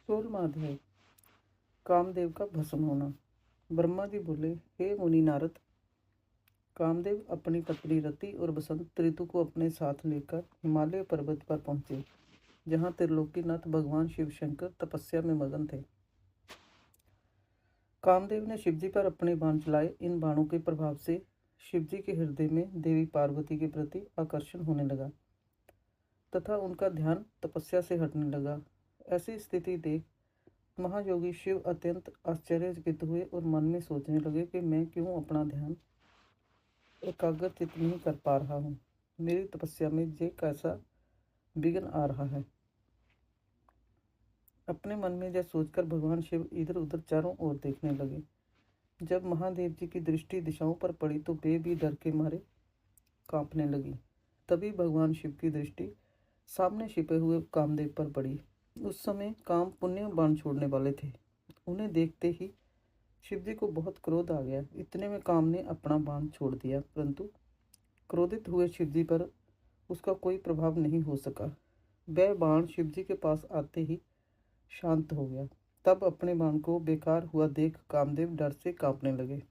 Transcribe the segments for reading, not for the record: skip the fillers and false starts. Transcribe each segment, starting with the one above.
16वां अध्याय। कामदेव का भस्म होना। ब्रह्मा जी बोले, हे मुनि नारद, कामदेव अपनी पत्नी रति और बसंत ऋतु को अपने साथ लेकर हिमालय पर्वत पर पहुंचे, जहां त्रिलोकीनाथ भगवान शिव शंकर तपस्या में मगन थे। कामदेव ने शिवजी पर अपने बाण चलाए। इन बाणों के प्रभाव से शिवजी के हृदय में देवी पार्वती के प्रति आकर्षण होने लगा तथा उनका ध्यान तपस्या से हटने लगा। ऐसी स्थिति देख महायोगी शिव अत्यंत आश्चर्यचकित हुए और मन में सोचने लगे कि मैं क्यों अपना ध्यान एकाग्रचित नहीं कर पा रहा हूँ। मेरी तपस्या में ये कैसा विघ्न आ रहा है। अपने मन में यह सोचकर भगवान शिव इधर उधर चारों ओर देखने लगे। जब महादेव जी की दृष्टि दिशाओं पर पड़ी तो वे भी डर के मारे कांपने लगी। तभी भगवान शिव की दृष्टि सामने छिपे हुए कामदेव पर पड़ी। उस समय काम पुण्य बाण छोड़ने वाले थे। उन्हें देखते ही शिवजी को बहुत क्रोध आ गया। इतने में काम ने अपना बाण छोड़ दिया, परंतु क्रोधित हुए शिवजी पर उसका कोई प्रभाव नहीं हो सका। वह बाण शिवजी के पास आते ही शांत हो गया। तब अपने बाण को बेकार हुआ देख कामदेव डर से कांपने लगे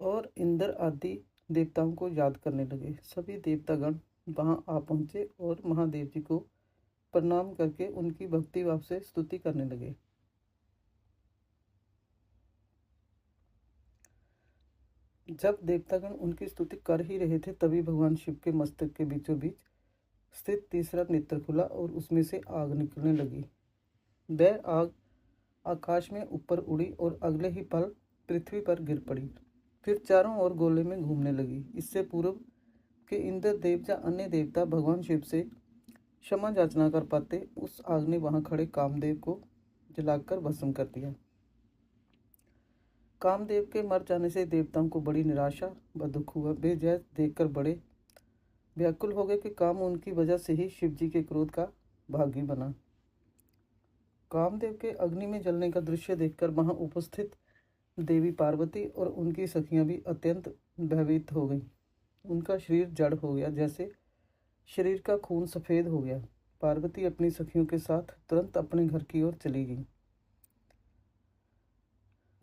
और इंद्र आदि देवताओं को याद करने लगे। सभी देवतागण वहां आ पहुंचे और महादेव जी को प्रणाम करके उनकी भक्ति भाव से स्तुति करने लगे। जब देवतागण उनकी स्तुति कर ही रहे थे, तभी भगवान शिव के मस्तक के बीचों बीच स्थित तीसरा नेत्र खुला और उसमें से आग निकलने लगी। वह आग आकाश में ऊपर उड़ी और अगले ही पल पृथ्वी पर गिर पड़ी, फिर चारों ओर गोले में घूमने लगी। इससे पूर्व के इंद्र देव या अन्य देवता भगवान शिव से क्षमा याचना कर पाते, उस आग ने वहां खड़े कामदेव को जलाकर भस्म कर दिया। कामदेव के मर जाने से देवताओं को बड़ी निराशा व दुख हुआ। वे यह देखकर बड़े व्याकुल हो गए कि काम उनकी वजह से ही शिवजी के क्रोध का भागी बना। कामदेव के अग्नि में जलने का दृश्य देखकर वहां उपस्थित देवी पार्वती और उनकी सखियां भी अत्यंत भयभीत हो गईं। उनका शरीर जड़ हो गया, जैसे शरीर का खून सफेद हो गया। पार्वती अपनी सखियों के साथ तुरंत अपने घर की ओर चली गई।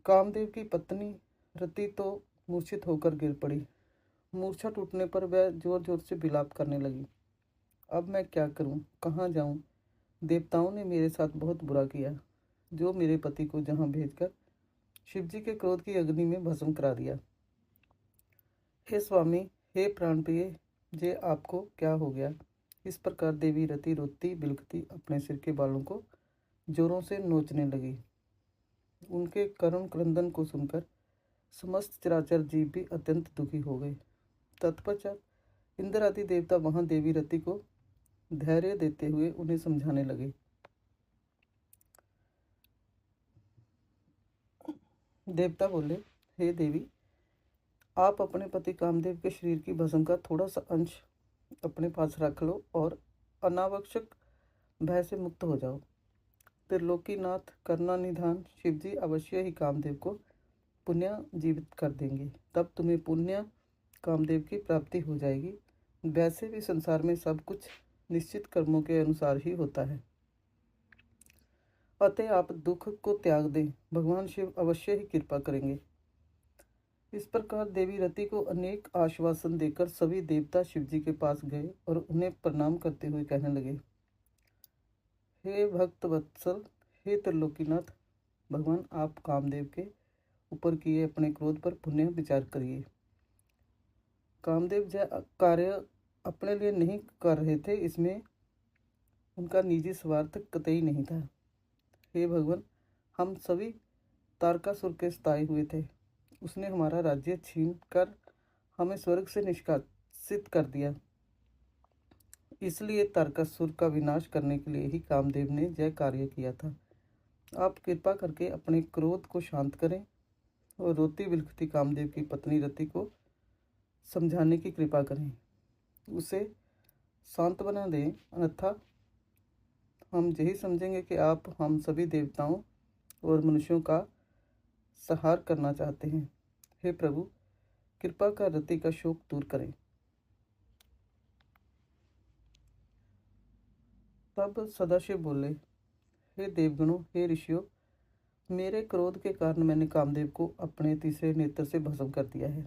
कामदेव की पत्नी रति तो मूर्छित होकर गिर पड़ी। मूर्छा टूटने पर वह जोर जोर से विलाप करने लगी। अब मैं क्या करूं, कहाँ जाऊं? देवताओं ने मेरे साथ बहुत बुरा किया, जो मेरे पति को जहां भेजकर शिवजी के क्रोध की अग्नि में भस्म करा दिया। हे स्वामी, हे प्राणप्रिय, जे आपको क्या हो गया? इस प्रकार देवी रति रोती बिलखती अपने सिर के बालों को जोरों से नोचने लगी। उनके करुण क्रंदन को सुनकर समस्त चराचर जीव भी अत्यंत दुखी हो गए। तत्पश्चात इंद्र आदि देवता वहां देवी रति को धैर्य देते हुए उन्हें समझाने लगे। देवता बोले, हे देवी, आप अपने पति कामदेव के शरीर की भस्म का थोड़ा सा अंश अपने पास रख लो और अनावश्यक भय से मुक्त हो जाओ। त्रिलोकीनाथ करुणानिधान शिवजी अवश्य ही कामदेव को पुण्य जीवित कर देंगे। तब तुम्हें पुण्य कामदेव की प्राप्ति हो जाएगी। वैसे भी संसार में सब कुछ निश्चित कर्मों के अनुसार ही होता है, अतः आप दुख को त्याग दें, भगवान शिव अवश्य ही कृपा करेंगे। इस प्रकार देवी रति को अनेक आश्वासन देकर सभी देवता शिवजी के पास गए और उन्हें प्रणाम करते हुए कहने लगे, हे भक्त वत्सल, हे त्रिलोकीनाथ भगवान, आप कामदेव के ऊपर किए अपने क्रोध पर पुनः विचार करिए। कामदेव यह कार्य अपने लिए नहीं कर रहे थे, इसमें उनका निजी स्वार्थ कतई नहीं था। हे भगवान, हम सभी तारकासुर के सताए हुए थे। उसने हमारा राज्य छीन कर हमें स्वर्ग से निष्कासित कर दिया। इसलिए तारकासुर का विनाश करने के लिए ही कामदेव ने यह कार्य किया था। आप कृपा करके अपने क्रोध को शांत करें और रोती बिलखती कामदेव की पत्नी रति को समझाने की कृपा करें, उसे शांत बना दें, अन्यथा हम यही समझेंगे कि आप हम सभी देवताओं और मनुष्यों का संहार करना चाहते हैं। हे प्रभु, कृपा कर रति का शोक दूर करें। तब सदाशिव बोले, हे देवगणों, हे ऋषियों, मेरे क्रोध के कारण मैंने कामदेव को अपने तीसरे नेत्र से भस्म कर दिया है।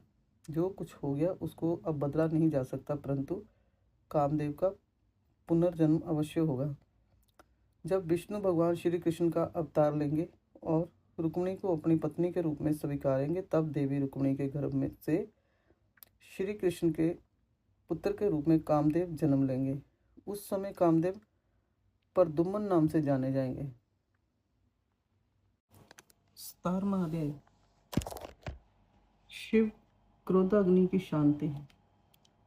जो कुछ हो गया उसको अब बदला नहीं जा सकता, परंतु कामदेव का पुनर्जन्म अवश्य होगा। जब विष्णु भगवान श्री कृष्ण का अवतार लेंगे और रुक्मिणी को अपनी पत्नी के रूप में स्वीकारेंगे, तब देवी रुक्मिणी के गर्भ में से श्री कृष्ण के पुत्र के रूप में कामदेव जन्म लेंगे। उस समय कामदेव प्रद्युम्न नाम से जाने जाएंगे। 17वां अध्याय। शिव क्रोधाग्नि की शांति।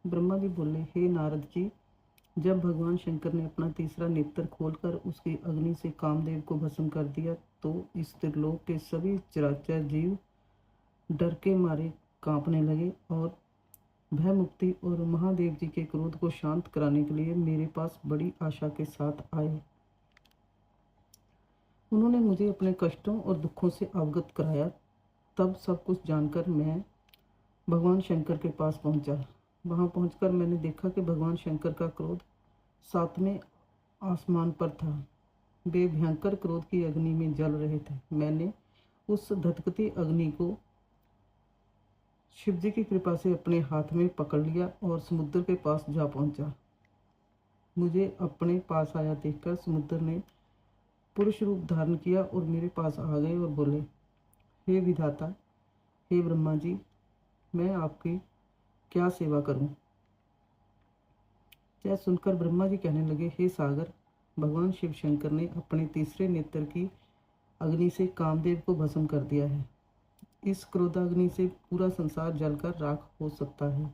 ब्रह्मा जी बोले, हे नारद जी, जब भगवान शंकर ने अपना तीसरा नेत्र खोलकर उसकी अग्नि से कामदेव को भस्म कर दिया, तो इस त्रिलोक के सभी चराचर जीव डर के मारे कांपने लगे और भय मुक्ति और महादेव जी के क्रोध को शांत कराने के लिए मेरे पास बड़ी आशा के साथ आए। उन्होंने मुझे अपने कष्टों और दुखों से अवगत कराया। तब सब कुछ जानकर मैं भगवान शंकर के पास पहुंचा। वहां पहुंचकर मैंने देखा कि भगवान शंकर का क्रोध 7वें आसमान पर था। वे भयंकर क्रोध की अग्नि में जल रहे थे। मैंने उस धधकती अग्नि को शिवजी की कृपा से अपने हाथ में पकड़ लिया और समुद्र के पास जा पहुंचा। मुझे अपने पास आया देखकर समुद्र ने पुरुष रूप धारण किया और मेरे पास आ गए और बोले, हे विधाता, हे ब्रह्मा जी, मैं आपकी क्या सेवा करूं? यह सुनकर ब्रह्मा जी कहने लगे, हे सागर, भगवान शिव शंकर ने अपने तीसरे नेत्र की अग्नि से कामदेव को भस्म कर दिया है। इस क्रोधाग्नि से पूरा संसार जलकर राख हो सकता है।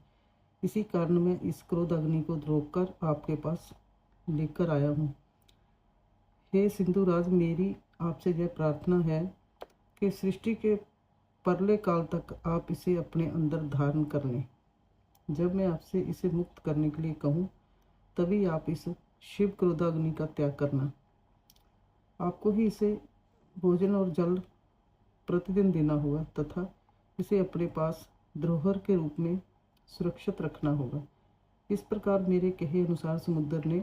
इसी कारण मैं इस क्रोधाग्नि को रोककर आपके पास लेकर आया हूँ। हे सिंधुराज, मेरी आपसे यह प्रार्थना है कि सृष्टि के परले काल तक आप इसे अपने अंदर धारण कर लें। जब मैं आपसे इसे मुक्त करने के लिए कहूँ, तभी आप इस शिव क्रोधाग्नि का त्याग करना। आपको ही इसे भोजन और जल प्रतिदिन देना होगा तथा इसे अपने पास धरोहर के रूप में सुरक्षित रखना होगा। इस प्रकार मेरे कहे अनुसार समुद्र ने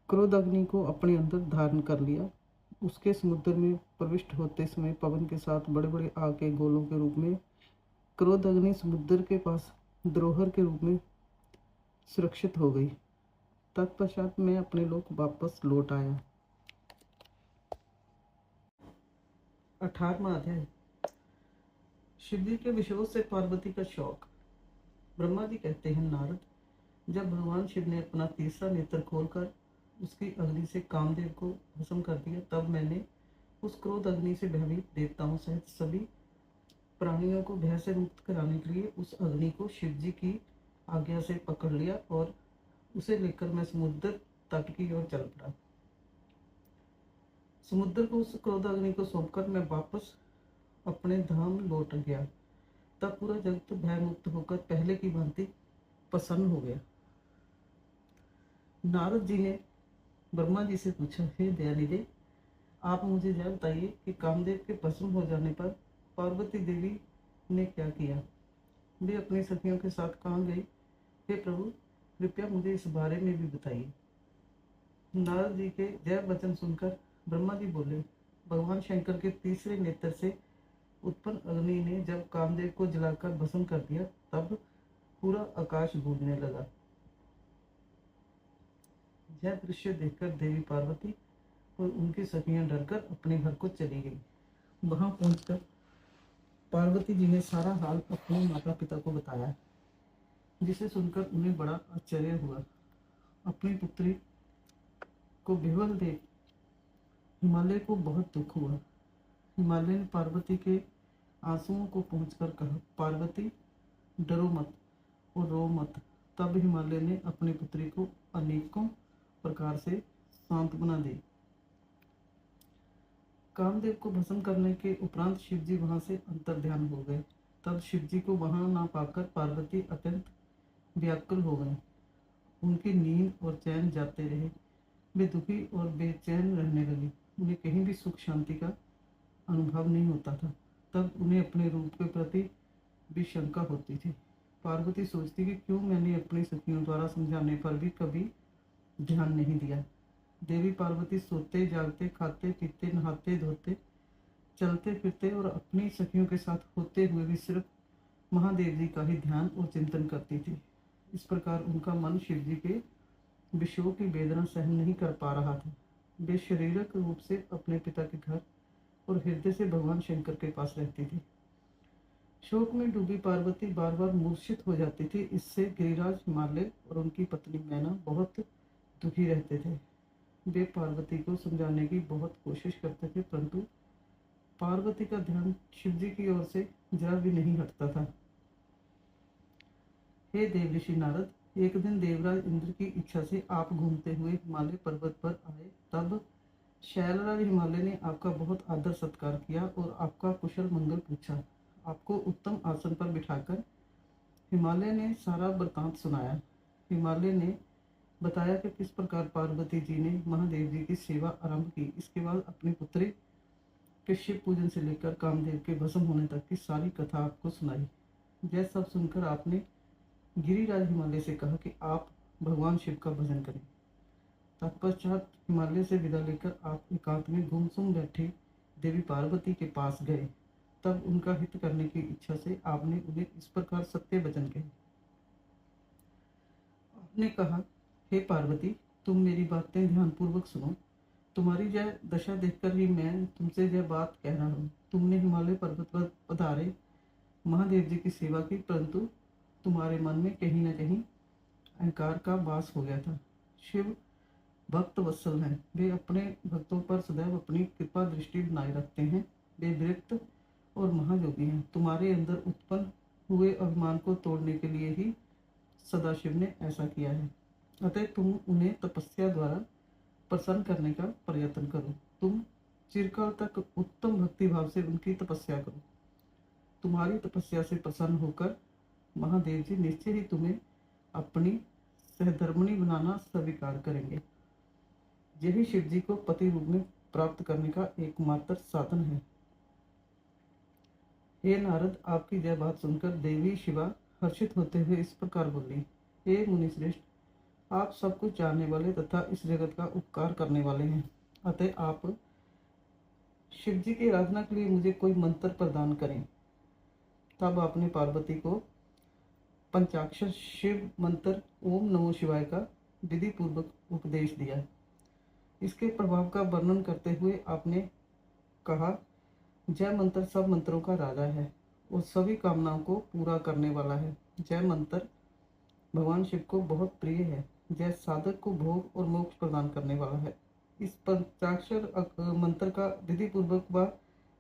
क्रोधाग्नि को अपने अंदर धारण कर लिया। उसके समुद्र में प्रविष्ट होते समय पवन के साथ बड़े बड़े आग के गोलों के रूप में क्रोधाग्नि समुद्र के पास धरोहर के रूप में सुरक्षित हो गई। तत्पश्चात मैं अपने लोक वापस लौट आया। 18वां अध्याय। शिवजी के विषयों से पार्वती का शौक। ब्रह्मा जी कहते हैं, नारद, जब भगवान शिव ने अपना तीसरा नेत्र खोलकर उसकी अग्नि से कामदेव को भस्म कर दिया, तब मैंने उस क्रोध अग्नि से भयभीत देवताओं सहित सभी प्राणियों को भय से मुक्त कराने के लिए उस अग्नि को शिवजी की आज्ञा से पकड़ लिया और उसे लेकर मैं समुद्र तट की ओर चल पड़ा। समुद्र को उस क्रोधाग्नि को सौंपकर मैं वापस अपने धाम लौट गया। तब पूरा जगत भय मुक्त होकर पहले की भांति प्रसन्न हो गया। नारद जी ने ब्रह्मा जी से पूछा, हे दयानिधे, आप मुझे यह बताइए कि कामदेव के भस्म हो जाने पर पार्वती देवी ने क्या किया? वे अपनी सखियों के साथ कहाँ गई? हे प्रभु, कृपया मुझे इस बारे में भी बताइए। नारद जी के यह वचन सुनकर ब्रह्मा जी बोले, भगवान शंकर के तीसरे नेत्र से उत्पन्न अग्नि ने जब कामदेव को जलाकर भस्म कर दिया, तब पूरा आकाश गूंजने लगा। यह दृश्य देखकर देवी पार्वती और उनकी सखियां डरकर अपने घर को चली गई। वहां पहुंचकर पार्वती जी ने सारा हाल अपने माता पिता को बताया, जिसे सुनकर उन्हें बड़ा आश्चर्य हुआ। अपनी पुत्री को विह्वल देख हिमालय को बहुत दुख हुआ। हिमालय ने पार्वती के आंसुओं को पहुंचकर कहा, पार्वती, डरो मत और रो मत। तब हिमालय ने अपनी पुत्री को अनेकों प्रकार से सांत्वना दी। कामदेव को भस्म करने के उपरांत शिवजी वहां से अंतर्ध्यान हो गए। तब शिवजी को वहां ना पाकर पार्वती अत्यंत व्याकुल हो गए। उनकी नींद और चैन जाते रहे। वे दुखी और बेचैन रहने लगे। उन्हें कहीं भी सुख शांति का अनुभव नहीं होता था। तब उन्हें अपने रूप के प्रति भी शंका होती थी। पार्वती सोचती कि क्यों मैंने अपनी सखियों द्वारा समझाने पर भी कभी ध्यान नहीं दिया। देवी पार्वती सोते जागते, खाते पीते, नहाते धोते, चलते फिरते और अपनी सखियों के साथ होते हुए भी सिर्फ महादेव जी का ही ध्यान और चिंतन करती थी। इस प्रकार उनका मन शिव जी के विषयों की वेदना सहन नहीं कर पा रहा था। वे शारीरिक रूप से अपने पिता के घर और हृदय से भगवान शंकर के पास रहती थी। शोक में डूबी पार्वती बार बार मूर्छित हो जाती थी। इससे गिरिराज हिमालय और उनकी पत्नी मैना बहुत दुखी रहते थे। वे पार्वती को समझाने की बहुत कोशिश करते थे, परंतु पार्वती का ध्यान शिवजी की ओर से जरा भी नहीं हटता था। हे देव ऋषि नारद, एक दिन देवराज इंद्र की इच्छा से आप घूमते हुए हिमालय पर्वत पर आए। तब शैलराज हिमालय ने आपका बहुत आदर सत्कार किया और आपका कुशल मंगल पूछा। आपको उत्तम आसन पर बिठाकर हिमालय ने सारा वृतांत सुनाया। हिमालय ने बताया कि किस प्रकार पार्वती जी ने महादेव जी की सेवा आरंभ की। इसके बाद अपनी पुत्री के शिव पूजन से लेकर कामदेव के भस्म होने तक की सारी कथा आपको सुनाई। यह सब सुनकर आपने गिरिराज हिमालय से कहा कि आप भगवान शिव का भजन करें। तत्पश्चात हिमालय से विदा लेकर आप एकांत में गुमसुम बैठे देवी पार्वती के पास गए। तब उनका हित करने की इच्छा से आपने उन्हें इस प्रकार सत्य वचन कहे। आपने कहा, हे पार्वती, तुम मेरी बातें ध्यानपूर्वक सुनो। तुम्हारी यह दशा देखकर ही मैं तुमसे यह बात कह रहा हूँ। तुमने हिमालय पर्वत पर पधारे महादेव जी की सेवा की, परंतु तुम्हारे मन में कहीं न कहीं अहंकार का वास हो गया था। शिव भक्त वत्सल हैं। वे अपने भक्तों पर सदैव अपनी कृपा दृष्टि बनाए रखते हैं। वे विरक्त और महायोगी हैं। तुम्हारे अंदर उत्पन्न हुए अभिमान को तोड़ने के लिए ही सदाशिव ने ऐसा किया है। अतः तुम उन्हें तपस्या द्वारा प्रसन्न करने का प्रयत्न करो। तुम चिरकाल तक उत्तम भक्ति भाव से उनकी तपस्या करो। तुम्हारी तपस्या से प्रसन्न होकर महादेव जी निश्चय ही तुम्हें अपनी सहधर्मिणी बनाना स्वीकार करेंगे। यही शिव जी को पति रूप में प्राप्त करने का एकमात्र साधन है। हे नारद, आपकी यह बात सुनकर देवी शिवा हर्षित होते हुए इस प्रकार बोली, हे मुनिश्रेष्ठ, आप सब कुछ जानने वाले तथा इस जगत का उपकार करने वाले हैं। अतः आप शिव जी की आराधना के लिए मुझे कोई मंत्र प्रदान करें। तब आपने पार्वती को पंचाक्षर शिव मंत्र ओम नमो शिवाय का विधि पूर्वक उपदेश दिया। इसके प्रभाव का वर्णन करते हुए आपने कहा, जय मंत्र सब मंत्रों का राजा है और सभी कामनाओं को पूरा करने वाला है। जय मंत्र भगवान शिव को बहुत प्रिय है। जय साधक को भोग और मोक्ष प्रदान करने वाला है। इस पंचाक्षर मंत्र का विधि पूर्वक व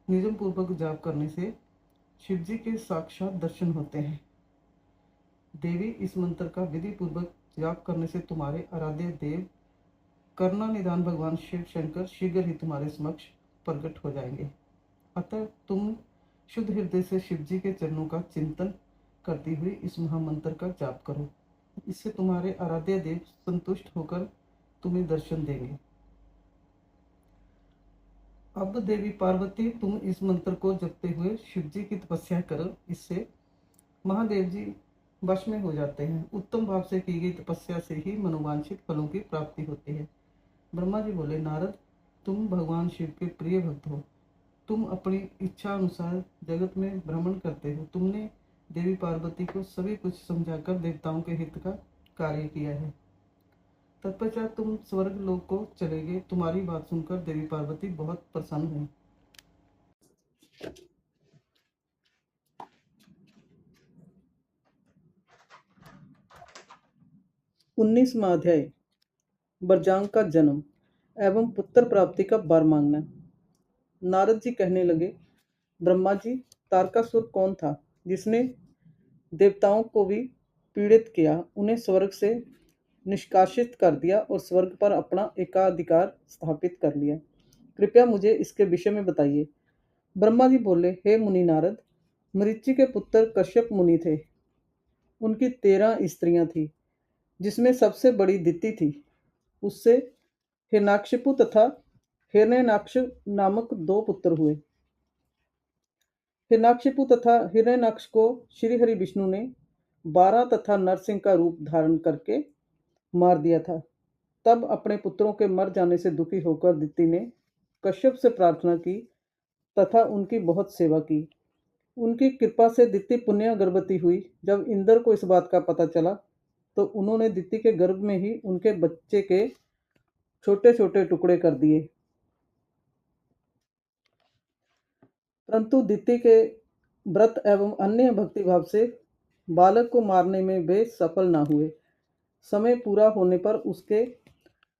नियम पूर्वक जाप करने से शिव जी के साक्षात दर्शन होते हैं। देवी, इस मंत्र का विधि पूर्वक जाप करने से तुम्हारे आराध्य देव करुणा निधान भगवान शिव शंकर शीघ्र ही तुम्हारे समक्ष प्रकट हो जाएंगे। अतः तुम शुद्ध हृदय से शिव जी के चरणों का चिंतन करती हुई इस महामंत्र का जाप करो। इससे तुम्हारे आराध्य देव संतुष्ट होकर तुम्हें दर्शन देंगे। अब देवी पार्वती, तुम इस मंत्र को जपते हुए शिव जी की तपस्या करो। इससे महादेव जी वश में हो जाते हैं। उत्तम भाव से की गई तपस्या से ही मनोवांछित फलों की प्राप्ति होती है। ब्रह्मा जी बोले, नारद, तुम भगवान शिव के प्रिय भक्त हो। तुम अपनी इच्छा अनुसार जगत में भ्रमण करते हो। तुमने देवी पार्वती को सभी कुछ समझाकर देवताओं के हित का कार्य किया है। तत्पश्चात तुम स्वर्ग लोक को चले गए। तुम्हारी बात सुनकर देवी पार्वती बहुत प्रसन्न हुई। 19वां अध्याय, बरजांग का जन्म एवं पुत्र प्राप्ति का वर मांगना। नारद जी कहने लगे, ब्रह्मा जी, तारकासुर कौन था जिसने देवताओं को भी पीड़ित किया, उन्हें स्वर्ग से निष्कासित कर दिया और स्वर्ग पर अपना एकाधिकार स्थापित कर लिया। कृपया मुझे इसके विषय में बताइए। ब्रह्मा जी बोले, हे मुनि नारद, मरीचि के पुत्र कश्यप मुनि थे। उनकी 13 स्त्रियां थीं, जिसमें सबसे बड़ी दिति थी। उससे हिरण्याकशिपु तथा हिरण्यनाक्ष नामक 2 पुत्र हुए। हिरण्याकशिपु तथा हिरण्यनाक्ष को श्री हरि विष्णु ने 12 तथा नरसिंह का रूप धारण करके मार दिया था। तब अपने पुत्रों के मर जाने से दुखी होकर दिति ने कश्यप से प्रार्थना की तथा उनकी बहुत सेवा की। उनकी कृपा से दिति पुण्य गर्भवती हुई। जब इंद्र को इस बात का पता चला तो उन्होंने दिति के गर्भ में ही उनके बच्चे के छोटे छोटे टुकड़े कर दिए, परंतु दिति के व्रत एवं अन्य भक्तिभाव से बालक को मारने में वे सफल न हुए। समय पूरा होने पर उसके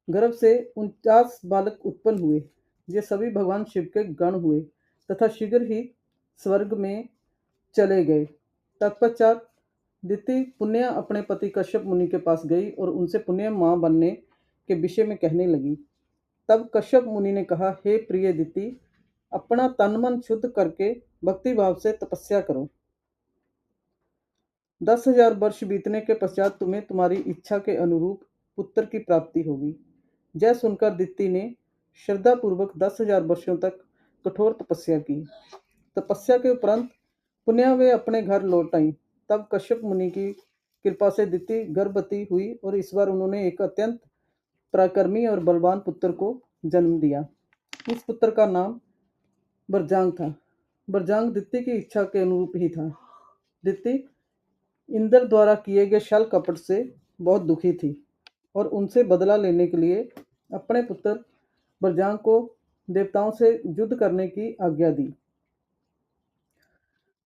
गर्भ से 49 बालक उत्पन्न हुए। ये सभी भगवान शिव के गण हुए तथा शीघ्र ही स्वर्ग में चले गए। तत्पश्चात दिति पुण्य अपने पति कश्यप मुनि के पास गई और उनसे पुण्य मां बनने के विषय में कहने लगी। तब कश्यप मुनि ने कहा, हे प्रिय दिति, अपना तन मन शुद्ध करके भक्ति भाव से तपस्या करो। 10,000 वर्ष बीतने के पश्चात तुम्हें तुम्हारी इच्छा के अनुरूप पुत्र की प्राप्ति होगी। यह सुनकर दिति ने श्रद्धापूर्वक 10,000 वर्षों तक कठोर तपस्या की। तपस्या के उपरांत पुनः वे अपने घर लौट आई। तब कश्यप मुनि की कृपा से दिति गर्भवती हुई और इस बार उन्होंने एक अत्यंत पराक्रमी और बलवान पुत्र को जन्म दिया। इस पुत्र का नाम बरजांग था। बरजांग दिति की इच्छा के अनुरूप ही था। दिति इंद्र द्वारा किए गए छल कपट से बहुत दुखी थी और उनसे बदला लेने के लिए अपने पुत्र बरजांग को देवताओं से युद्ध करने की आज्ञा दी।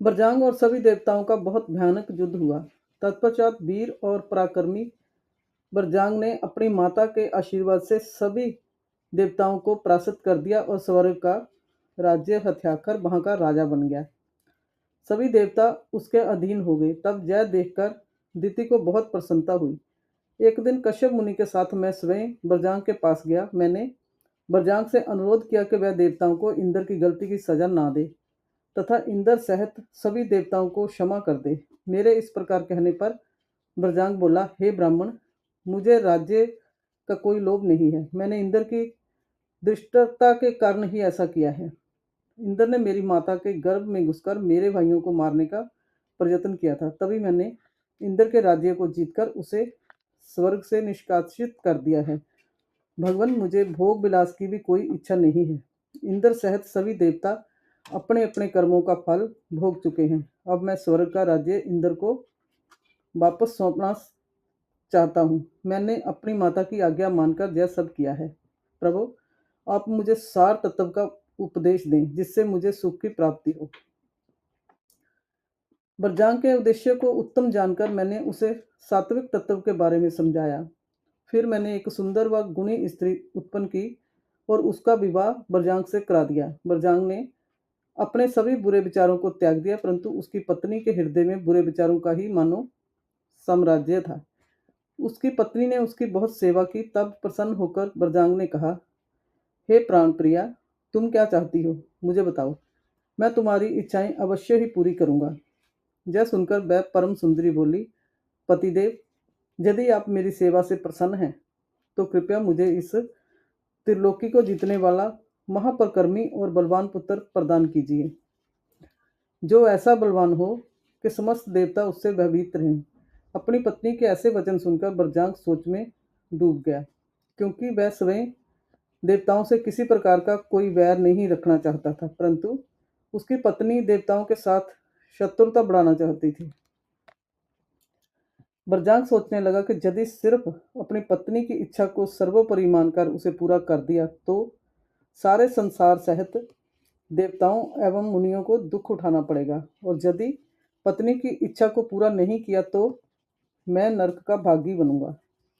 बरजांग और सभी देवताओं का बहुत भयानक युद्ध हुआ। तत्पश्चात वीर और पराक्रमी बरजांग ने अपनी माता के आशीर्वाद से सभी देवताओं को परास्त कर दिया और स्वर्ग का राज्य हथियाकर वहां का राजा बन गया। सभी देवता उसके अधीन हो गए। तब यह देखकर दिति को बहुत प्रसन्नता हुई। एक दिन कश्यप मुनि के साथ मैं स्वयं बरजांग के पास गया। मैंने बरजांग से अनुरोध किया कि वह देवताओं को इंद्र की गलती की सजा ना दे तथा इंद्र सहित सभी देवताओं को क्षमा कर दे। मेरे इस प्रकार कहने पर बरजांग बोला, हे ब्राह्मण, मुझे राज्य का कोई लोभ नहीं है। मैंने इंद्र की दुष्टता के कारण ही ऐसा किया है। इंद्र ने मेरी माता के गर्भ में घुसकर मेरे भाइयों को मारने का प्रयत्न किया था। तभी मैंने इंद्र के राज्य को जीतकर उसे स्वर्ग से निष्कासित कर दिया है। भगवान, मुझे भोग विलास की भी कोई इच्छा नहीं है। इंद्र सहित सभी देवता अपने अपने कर्मों का फल भोग चुके हैं। अब मैं स्वर्ग का राज्य इंद्र को वापस सौंपना चाहता हूँ। मैंने अपनी माता की आज्ञा मानकर यह सब किया है। प्रभु, आप मुझे सार तत्व का उपदेश दें जिससे मुझे सुख की प्राप्ति हो। बरजांग के उद्देश्य को उत्तम जानकर मैंने उसे सात्विक तत्व के बारे में समझाया। फिर मैंने एक सुंदर व गुणी स्त्री उत्पन्न की और उसका विवाह बरजांग से करा दिया। बरजांग ने अपने सभी बुरे विचारों को त्याग दिया, परंतु उसकी पत्नी के हृदय में बुरे विचारों का ही मानो साम्राज्य था। उसकी पत्नी ने उसकी बहुत सेवा की। तब प्रसन्न होकर बरजांग ने कहा, हे प्राण प्रिया, तुम क्या चाहती हो, मुझे बताओ। मैं तुम्हारी इच्छाएं अवश्य ही पूरी करूंगा। यह सुनकर वह परम सुंदरी बोली, पतिदेव, यदि आप मेरी सेवा से प्रसन्न हैं तो कृपया मुझे इस त्रिलोकी को जीतने वाला महापराक्रमी और बलवान पुत्र प्रदान कीजिए, जो ऐसा बलवान हो कि समस्त देवता उससे भयभीत रहें। अपनी पत्नी के ऐसे वचन सुनकर बरजांग सोच में डूब गया, क्योंकि वह स्वयं देवताओं से किसी प्रकार का कोई वैर नहीं रखना चाहता था, परंतु उसकी पत्नी देवताओं के साथ शत्रुता बढ़ाना चाहती थी। बरजांग सोचने लगा कि यदि सिर्फ अपनी पत्नी की इच्छा को सर्वोपरि मानकर उसे पूरा कर दिया तो सारे संसार सहित देवताओं एवं मुनियों को दुख उठाना पड़ेगा, और यदि पत्नी की इच्छा को पूरा नहीं किया तो मैं नरक का भागी बनूंगा।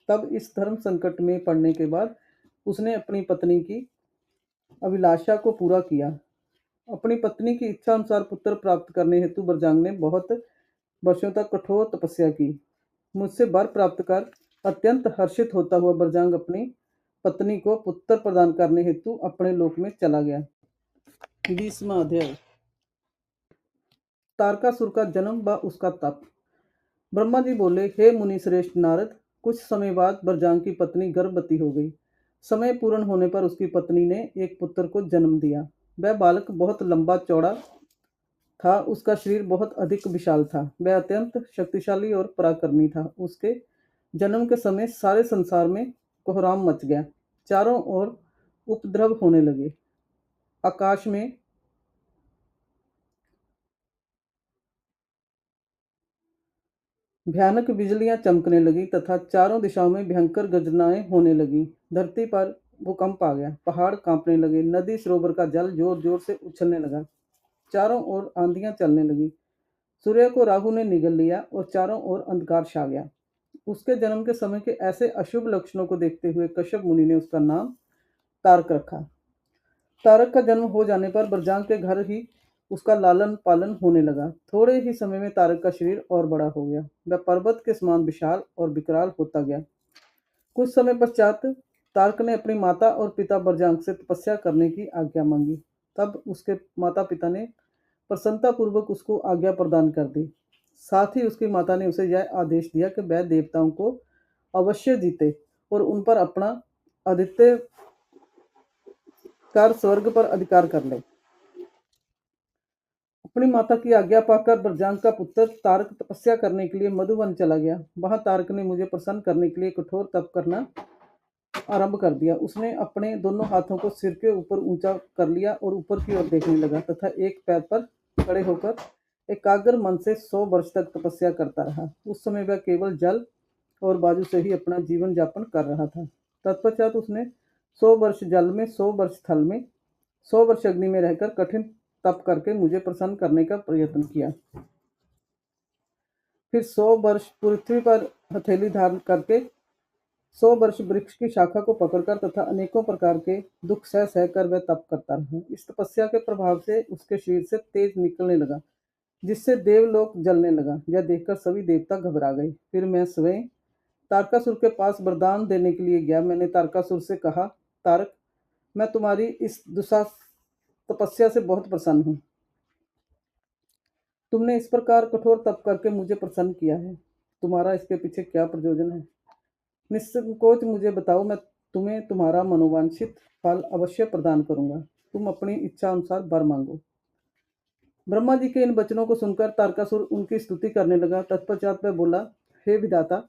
तब इस धर्म संकट में पड़ने के बाद उसने अपनी पत्नी की अभिलाषा को पूरा किया। अपनी पत्नी की इच्छा अनुसार पुत्र प्राप्त करने हेतु बरजांग ने बहुत वर्षों तक कठोर तपस्या की। मुझसे वर प्राप्त कर अत्यंत हर्षित होता हुआ बरजांग अपनी पत्नी को पुत्र प्रदान करने हेतु अपने लोक में चला गया। 20वां अध्याय, तारकासुर का जन्म व उसका तप। ब्रह्मा जी बोले, हे मुनि श्रेष्ठ नारद, कुछ समय बाद बरजांग की पत्नी गर्भवती हो गई। समय पूर्ण होने पर उसकी पत्नी ने एक पुत्र को जन्म दिया। वह बालक बहुत लंबा चौड़ा था। उसका शरीर बहुत अधिक विशाल था। वह अत्यंत शक्तिशाली और पराक्रमी था। उसके जन्म के समय सारे संसार में कोहराम मच गया। चारों ओर उपद्रव होने लगे। आकाश में भयानक बिजलियां चमकने लगी तथा चारों दिशाओं में भयंकर गर्जनाएं होने लगी। धरती पर भूकंप आ गया, पहाड़ कांपने लगे, नदी सरोवर का जल जोर जोर से उछलने लगा। चारों ओर आंधियां चलने लगी। सूर्य को राहु ने निगल लिया और चारों ओर अंधकार छा गया। उसके जन्म के समय के ऐसे अशुभ लक्षणों को देखते हुए कश्यप मुनि ने उसका नाम तारक रखा। तारक का जन्म हो जाने पर बरजांग के घर ही उसका लालन पालन होने लगा। थोड़े ही समय में तारक का शरीर और बड़ा हो गया। वह पर्वत के समान विशाल और विकराल होता गया। कुछ समय पश्चात तारक ने अपनी माता और पिता बरजांग से तपस्या करने की आज्ञा मांगी। तब उसके माता पिता ने प्रसन्नता पूर्वक उसको आज्ञा प्रदान कर दी। साथ ही उसकी माता ने उसे यह आदेश दिया कि वह देवताओं को अवश्य जीते और उन पर अपना आदित्य कर स्वर्ग पर अधिकार कर ले। अपनी माता की आज्ञा पाकर बरजांग का पुत्र तारक तपस्या करने के लिए मधुवन चला गया। वहां तारक ने मुझे प्रसन्न करने के लिए कठोर तप करना आरंभ कर दिया। उसने अपने दोनों हाथों को सिर के ऊपर ऊंचा कर लिया और ऊपर की ओर देखने लगा तथा एक पैर पर खड़े होकर एकाग्र मन से 100 वर्ष तक तपस्या करता रहा। उस समय वह केवल जल और बाजू से ही अपना जीवन यापन कर रहा था। तत्पश्चात उसने 100 वर्ष जल में, 100 वर्ष थल में, 100 वर्ष अग्नि में रहकर कठिन तप करके मुझे प्रसन्न करने का प्रयत्न किया। फिर 100 वर्ष पृथ्वी पर हथेली धारण करके 100 वर्ष वृक्ष की शाखा को पकड़कर तथा अनेकों प्रकार के दुख सह सह कर वह तप करता रहा। इस तपस्या के प्रभाव से उसके शरीर से तेज निकलने लगा, जिससे देवलोक जलने लगा। यह देखकर सभी देवता घबरा गए। फिर मैं स्वयं तारकासुर के पास वरदान देने के लिए गया। मैंने तारकासुर से कहा, तारक, मैं तुम्हारी इस दुस्साह तपस्या से बहुत प्रसन्न हूँ। तुमने इस प्रकार कठोर तप करके मुझे प्रसन्न किया है। तुम्हारा इसके पीछे क्या प्रयोजन है? निस्संकोच मुझे बताओ, मैं तुम्हें तुम्हारा मनोवांछित फल अवश्य प्रदान करूंगा। तुम अपनी इच्छा अनुसार वर मांगो। ब्रह्मा जी के इन वचनों को सुनकर तारकासुर उनकी स्तुति करने लगा। तत्पश्चात वह बोला, हे विधाता,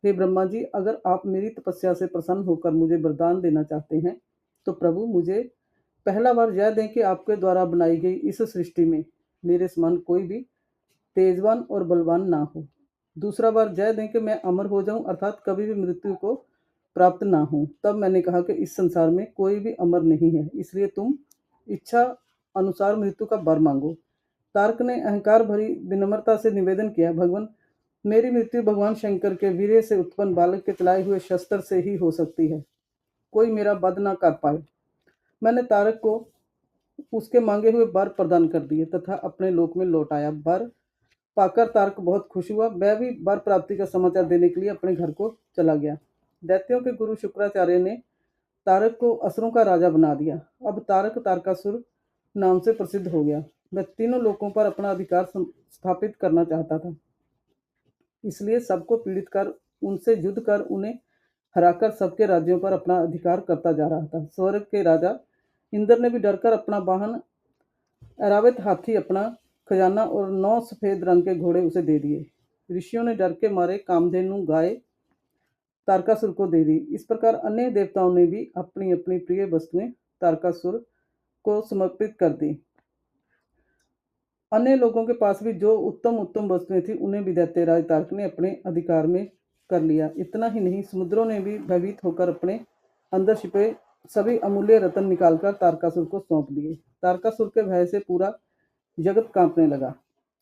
हे ब्रह्मा जी, अगर आप मेरी तपस्या से प्रसन्न होकर मुझे वरदान देना चाहते हैं तो प्रभु मुझे पहला वर यह दें कि आपके द्वारा बनाई गई इस सृष्टि में मेरे समान कोई भी तेजवान और बलवान ना हो। दूसरा बार जय दें कि मैं अमर हो जाऊं, अर्थात कभी भी मृत्यु को प्राप्त ना हूं। तब मैंने कहा कि इस संसार में कोई भी अमर नहीं है, इसलिए तुम इच्छा अनुसार मृत्यु का वर मांगो। तारक ने अहंकार भरी विनम्रता से निवेदन किया, भगवान, मेरी मृत्यु भगवान शंकर के वीर्य से उत्पन्न बालक के चलाए हुए शस्त्र से ही हो सकती है। कोई मेरा वध ना कर पाए। मैंने तारक को उसके मांगे हुए वर प्रदान कर दिए तथा अपने लोक में लौट आया। वर पाकर तारक बहुत खुश हुआ। वह भी वर प्राप्ति का समाचार देने के लिए अपने घर को चला गया। दैत्यों के गुरु शुक्राचार्य ने तारक को असुरों का राजा बना दिया। अब तारक तारकासुर नाम से प्रसिद्ध हो गया। वह तीनों लोकों पर अपना अधिकार स्थापित करना चाहता था, इसलिए सबको पीड़ित कर, उनसे युद्ध कर, उन्हें हराकर सबके राज्यों पर अपना अधिकार करता जा रहा था। स्वर्ग के राजा इंद्र ने भी डरकर अपना वाहन ऐरावत हाथी, अपना खजाना और 9 सफेद रंग के घोड़े उसे दे दिए। ऋषियों ने डर के मारे कामधेनु गाय तारकासुर को दे दी। इस प्रकार अन्य देवताओं ने भी अपनी अपनी प्रिय वस्तुएं तारकासुर को समर्पित कर दी। अन्य लोगों के पास भी जो उत्तम उत्तम वस्तुएं थी उन्हें भी दैत्यराज तारक ने अपने अधिकार में कर लिया। इतना ही नहीं, समुद्रों ने भी भयभीत होकर अपने अंदर छिपे सभी अमूल्य रत्न निकालकर तारकासुर को सौंप दिए। तारकासुर के भय से पूरा जगत कांपने लगा।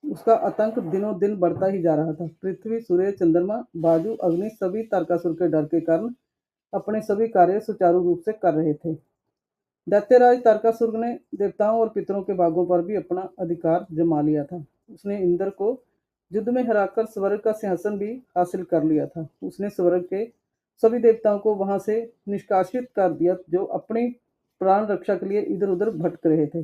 उसका आतंक दिनों दिन बढ़ता ही जा रहा था। पृथ्वी, सूर्य, चंद्रमा, वायु, अग्नि सभी तारकासुर के डर के कारण अपने सभी कार्य सुचारू रूप से कर रहे थे। दैत्यराज तारकासुर ने देवताओं और पितरों के भागों पर भी अपना अधिकार जमा लिया था। उसने इंद्र को युद्ध में हराकर स्वर्ग का सिंहासन भी हासिल कर लिया था। उसने स्वर्ग के सभी देवताओं को वहां से निष्कासित कर दिया जो अपनी प्राण रक्षा के लिए इधर उधर भटक रहे थे।